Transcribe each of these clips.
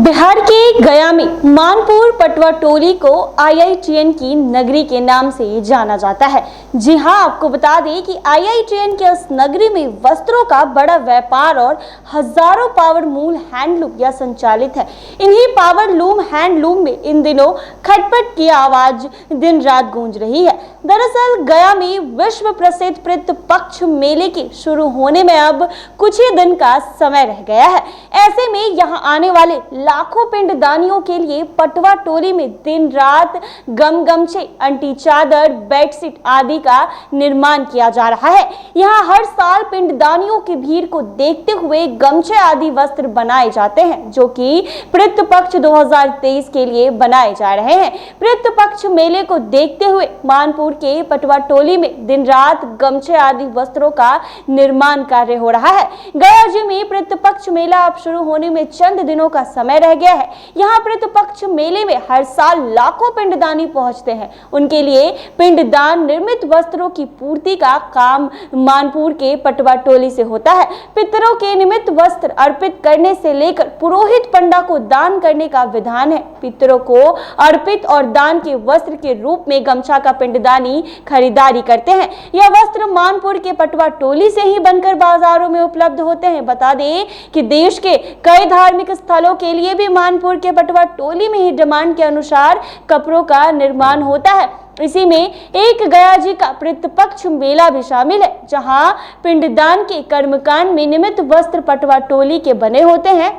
बिहार के गया में मानपुर पटवा टोली को IITN की नगरी के नाम से जाना जाता है। जी हां, आपको बता दें कि IITN के इस नगरी में वस्त्रों का बड़ा व्यापार और हजारों पावर लूम हैंडलूम या संचालित है। इन्हीं पावर लूम हैंडलूम में इन दिनों खटपट की आवाज दिन रात गूंज रही है। दरअसल गया में विश्व प्रसिद्ध पितृपक्ष मेले के शुरू होने में अब कुछ ही दिन का समय रह गया है। ऐसे में यहाँ आने वाले लाखों पिंडदानियों के लिए पटवा टोली में दिन रात गमछे, अंटी चादर, बेडशीट आदि का निर्माण किया जा रहा है। यहाँ हर साल पिंडदानियों की भीड़ को देखते हुए गमछे आदि वस्त्र बनाए जाते हैं, जो कि पितृपक्ष 2023 के लिए बनाए जा रहे हैं। पितृपक्ष मेले को देखते हुए मानपुर के पटवा टोली में दिन रात गमछे आदि वस्त्रों का निर्माण कार्य हो रहा है। गया जी में पितृपक्ष मेला अब शुरू होने में चंद दिनों का समय रह गया है। यहाँ पितृपक्ष मेले में हर साल लाखों पिंडदानी पहुंचते हैं। उनके लिए पिंडदान निर्मित वस्त्रों की पूर्ति का काम मानपुर के पटवा टोली से होता है। पितरों के निमित्त वस्त्र अर्पित करने से लेकर पुरोहित पंडा को दान करने का विधान है। पितरों को अर्पित और दान के वस्त्र के रूप में गमछा का पिंडदानी खरीदारी करते हैं। यह वस्त्र मानपुर के पटवा टोली से ही बनकर बाजारों में उपलब्ध होते हैं। बता दें कि देश के कई धार्मिक स्थलों के लिए भी मानपुर के पटवा टोली में ही डिमांड के अनुसार कपड़ों का निर्माण होता है। इसी में एक गया जी का पितृपक्ष मेला भी शामिल है, जहां पिंडदान के कर्मकांड में निमित्त वस्त्र पटवा टोली के बने होते हैं।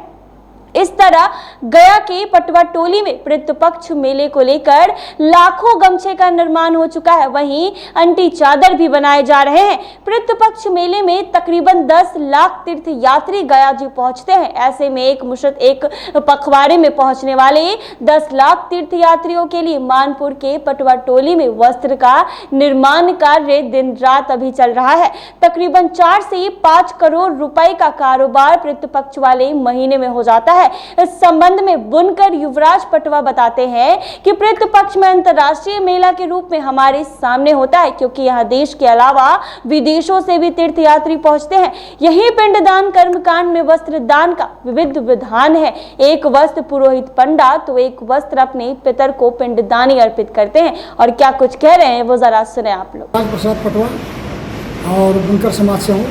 इस तरह गया के पटवा टोली में पितृपक्ष मेले को लेकर लाखों गमछे का निर्माण हो चुका है। वहीं अंटी चादर भी बनाए जा रहे हैं। पितृपक्ष मेले में तकरीबन 10 लाख तीर्थ यात्री गया जी पहुंचते हैं। ऐसे में एक पखवाड़े में पहुंचने वाले 10 लाख तीर्थ यात्रियों के लिए मानपुर के पटवा टोली में वस्त्र का निर्माण कार्य दिन रात अभी चल रहा है। तकरीबन 4 से 5 करोड़ रुपए का कारोबार पितृपक्ष वाले महीने में हो जाता है। इस संबंध में बुनकर युवराज पटवा बताते हैं कि पितृपक्ष में अंतर्राष्ट्रीय मेला के रूप में हमारे सामने होता है, क्योंकि यहाँ देश के अलावा विदेशों से भी तीर्थ यात्री पहुंचते हैं। यही पिंडदान कर्मकांड में वस्त्र दान का विविध विधान है। एक वस्त्र पुरोहित पंडा तो एक वस्त्र अपने पितर को पिंडदानी अर्पित करते हैं। और क्या कुछ कह रहे हैं वो जरा सुने आप लोग। प्रसाद पटवा और बुनकर समाज से हूँ,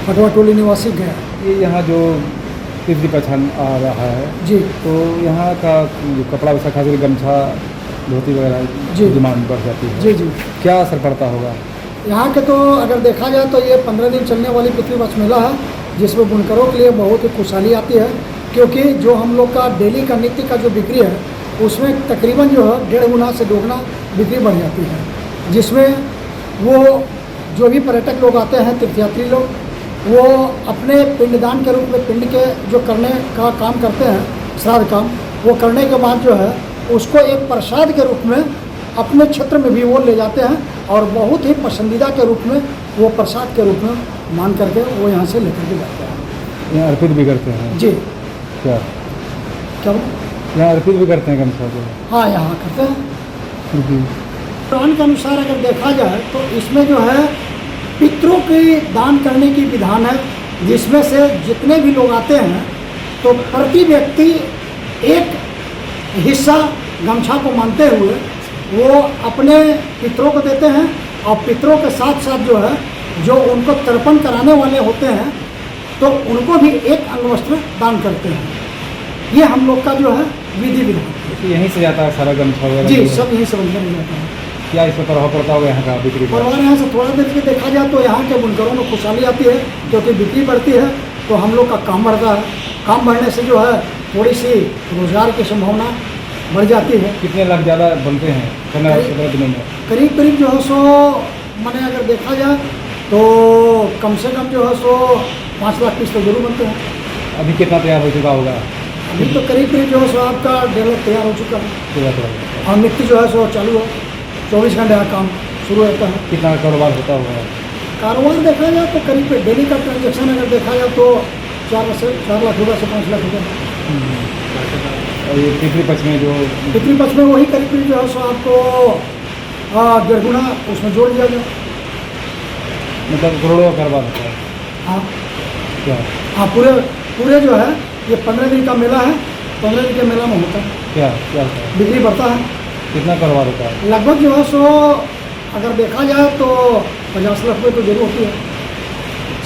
पटवा टोली निवासी गया। ये यहाँ जो पितृपक्ष आ रहा है जी, तो यहाँ का जो कपड़ा वैसा खास करके गमछा, धोती वगैरह जी डिमांड बढ़ जाती है। जी जी, क्या असर पड़ता होगा यहाँ के? तो अगर देखा जाए तो ये 15 दिन चलने वाली पितृपक्ष मेला है, जिसमें बुनकरों के लिए बहुत ही खुशहाली आती है, क्योंकि जो हम लोग का डेली का नित्य का जो बिक्री है उसमें तकरीबन जो है 1.5 गुना से 2 गुना बिक्री बढ़ जाती है। जिसमें वो जो भी पर्यटक लोग आते हैं, तीर्थयात्री लोग, वो अपने पिंडदान के रूप में पिंड के जो करने का काम करते हैं, श्राद्ध काम, वो करने के बाद जो है उसको एक प्रसाद के रूप में अपने क्षेत्र में भी वो ले जाते हैं और बहुत ही पसंदीदा के रूप में वो प्रसाद के रूप में मान करके वो यहाँ से लेकर के जाते हैं। यहाँ अर्पित भी करते हैं? जी। क्या यहाँ अर्पित भी करते हैं गमछा को? हाँ, यहाँ करते हैं। पुराण के अनुसार अगर देखा जाए तो इसमें जो है पितरों के दान करने की विधान है, जिसमें से जितने भी लोग आते हैं तो प्रति व्यक्ति एक हिस्सा गमछा को मानते हुए वो अपने पितरों को देते हैं। और पितरों के साथ साथ जो है जो उनको तर्पण कराने वाले होते हैं तो उनको भी एक अंगवस्त्र दान करते हैं। ये हम लोग का जो है विधि विधान। यहीं से जाता है सारा गमछा वगैरह? जी, सब यहीं से बनकर जाता है। क्या इस पर प्रभाव पड़ता होगा यहाँ का बिक्री पर? परिवार यहाँ से थोड़ा देर के देखा जाए तो यहाँ के बुनकरों में खुशहाली आती है, क्योंकि बिक्री बढ़ती है तो हम लोग का काम बढ़ता है। काम बढ़ने से जो है थोड़ी सी रोजगार की संभावना बढ़ जाती है। कितने लाख ज़्यादा बनते हैं दिनों में? करीब जो है सो मैंने अगर देखा जाए तो कम से कम जो है सो 5 लाख पीस तो जरूर बनते हैं। अभी कितना तैयार हो चुका होगा? अभी तो करीब जो है सो आपका 1.5 लाख तैयार हो चुका है और मिट्टी जो है सो चालू है। 24 घंटे का काम शुरू रहता है। कितना कारोबार होता होगा? कारोबार देखा जाए तो करीब डेली का ट्रांजेक्शन अगर देखा जाए तो 4 लाख रुपये से 5 लाख रुपये। और ये पितृपक्ष में वही करीब जो है सो आपको 1.5 गुना उसमें जोड़ दिया जाए। मतलब करोड़ों का कारोबार होता है? हाँ क्या? हाँ, पूरे जो है ये 15 दिन का मेला है। 15 दिन के मेला में होता है, क्या क्या होता है? बिक्री बढ़ता है। कितना कारोबार होता है? लगभग जो है सो अगर देखा जाए तो 50 लाख रुपये तो जरूर होती है।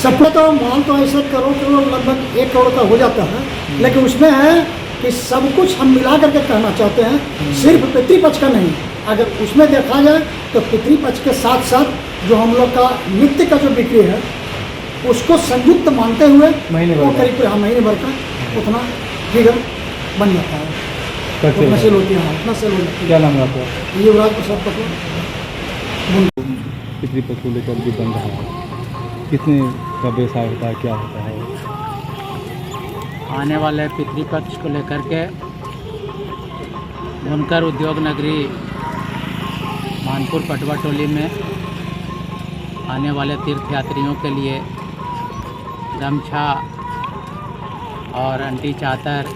सबको तो मान तो ऐसे करो कि वो लगभग 1 करोड़ का हो जाता है, लेकिन उसमें है कि सब कुछ हम मिला करके कहना चाहते हैं, सिर्फ पितृपक्ष का नहीं। अगर उसमें देखा जाए तो पितृपक्ष के साथ साथ जो हम लोग का नित्य का जो बिक्री है उसको संयुक्त मानते हुए महीने भर वो का? करीब महीने भर का उतना फिगर बन जाता है, कैसे उतना होता सेल है? होती है, उतना सेल हो जाती क्या नाम है आपका? है। युवराज प्रसाद पटेल। पितृपक्ष को लेकर जो बन रहा है, कितने का व्यवसाय होता है, क्या होता है? आने वाले पितृपक्ष को लेकर के बुनकर उद्योग नगरी मानपुर पटवा टोली में आने वाले तीर्थयात्रियों के लिए गमछा और अंटी चादर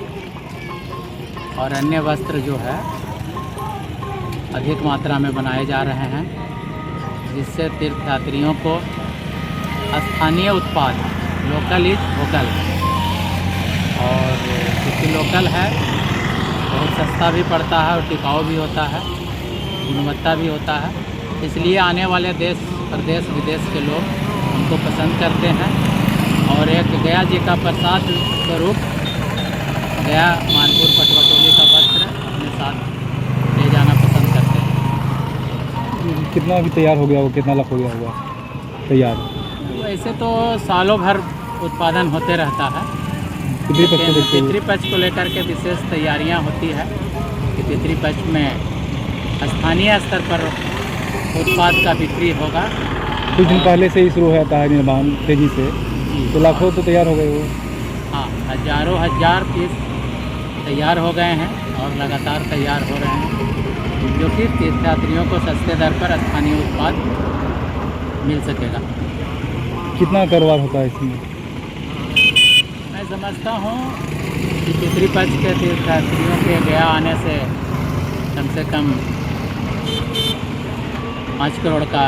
और अन्य वस्त्र जो है अधिक मात्रा में बनाए जा रहे हैं, जिससे तीर्थयात्रियों को स्थानीय उत्पाद, लोकल इज वोकल, और क्योंकि लोकल है बहुत सस्ता भी पड़ता है और टिकाऊ भी होता है, गुणवत्ता भी होता है, इसलिए आने वाले देश प्रदेश विदेश के लोग उनको पसंद करते हैं। और एक गया जी का प्रसाद स्वरूप गया मानपुर पटवा टोली का वस्त्र अपने साथ ले जाना पसंद करते हैं। कितना अभी तैयार हो गया वो, कितना लाख हो गया होगा तैयार? वैसे तो सालों भर उत्पादन होते रहता है। पितृपक्ष को देखते हुए पितृपक्ष को लेकर के विशेष तैयारियां होती है कि पितृपक्ष में स्थानीय स्तर पर उत्पाद का बिक्री होगा। कुछ दिन पहले से ही शुरू हो जाता है निर्माण तेजी से, तो लाखों तो तैयार हो गए वो। हाँ, हजारों हजार पीस तैयार हो गए हैं और लगातार तैयार हो रहे हैं, जो कि तीर्थयात्रियों को सस्ते दर पर स्थानीय उत्पाद मिल सकेगा। कितना कारोबार होता है इसमें? मैं समझता हूँ कि पितृपक्ष के तीर्थयात्रियों के गया आने से कम 5 करोड़ का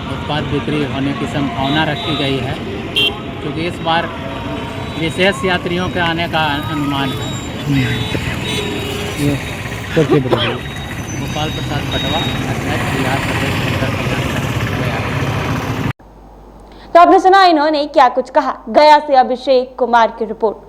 उत्पाद बिक्री होने की संभावना रखी गई है, क्योंकि इस बार विशेष यात्रियों के आने का अनुमान है। ये सबसे बड़ा है। गोपाल प्रसाद पटवा, अध्यक्ष बिहार प्रदेश बुनकर कल्याण संघ, गया। तो आपने सुना इन्होंने क्या कुछ कहा। गया से अभिषेक कुमार की रिपोर्ट।